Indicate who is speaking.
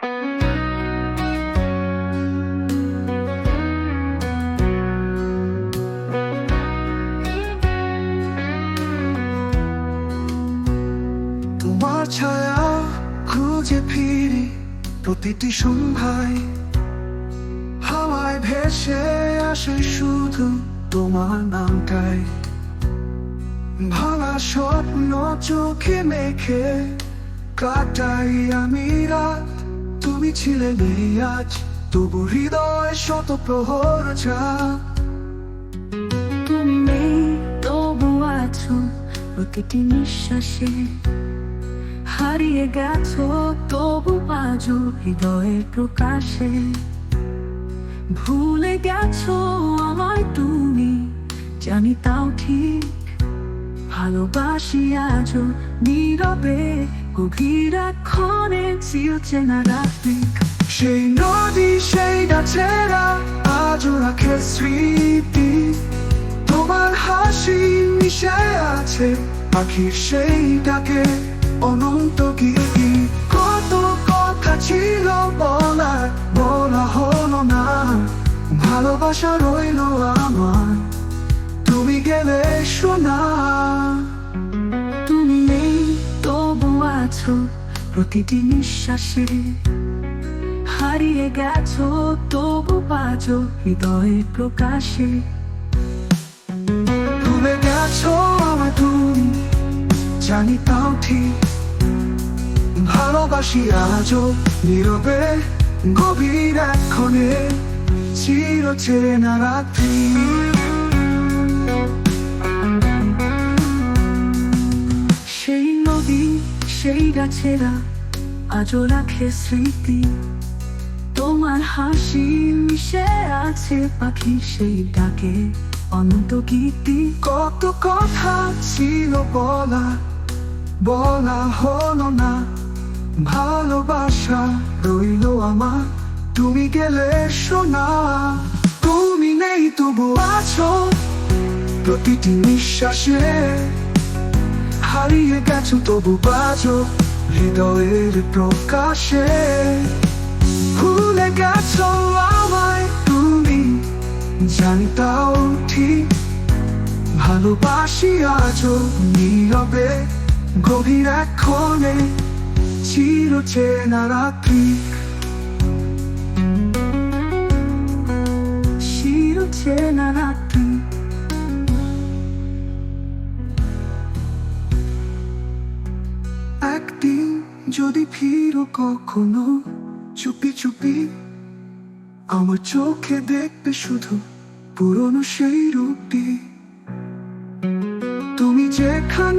Speaker 1: তোমার ছায়া খুঁজে ফিরি প্রতিটি সন্ধ্যায়, হাওয়ায় ভেসে আসে শুধু তোমার নামটাই। ভাঙা স্বপ্ন চোখে মেখে কাটাই আমি রাত, তুমি ছিলে নেই আজ, তবু হৃদয় শত প্রহর জাগ।
Speaker 2: তুমি নেই তবু আছো প্রতিটি নিঃশ্বাসে, হারিয়ে গেছো তবু আজও হৃদয়ের প্রকাশে। ভুলে গেছো আমায় তুমি, জানি তাও ঠিক, ভালোবাসি আজও নীরবে গভীর ক্ষণে চিরচেনা রাত্রি।
Speaker 1: সেই নদী সেই গাছেরা আজও রাখে স্মৃতি, তোমার হাসি মিশে আছে পাখির সেই ডাকে অনন্ত গীতি। কত কথা ছিল বলার, বলা হলো না, ভালোবাসা রইলো আমার, তুমি গেলে শোনা।
Speaker 2: তুমি নেই তবু আছো প্রতিটি নিঃশ্বাসে, হারিয়ে গেছো তবু বাজো হৃদয়ের প্রকাশে।
Speaker 1: ভুলে গেছো আমায় তুমি, জানি তাও ঠিক, ভালোবাসি আজও নীরবে গভীর ক্ষণে চিরচেনা রাত্রি।
Speaker 2: সেই নদী সেই গাছেরা আজও রাখে স্মৃতি, তোমার হাসি মিশে আছে পাখি সেই ডাকে অনন্ত গীতি।
Speaker 1: কত কথা ছিল বলা, বলা হলো না, ভালোবাসা রইলো আমার, তুমি গেলে শোনা। তুমি নেই তবু আছো প্রতিটি নিঃশ্বাসে, হারিয়ে গেছো তবু বাজো হৃদয়ের প্রকাশে। ভুলে গেছো আমায় তুমি, জানি তাও ঠিক, ভালোবাসি আজও নীরবে গভীর ক্ষণে চিরচেনা রাত্রি।
Speaker 2: চিরচেনা রাত্রি।
Speaker 1: একদিন যদি ফিরো কখনো চুপি চুপি, আমার চোখে দেখবে শুধু পুরনো সেই রূপটি, তুমি যেখানে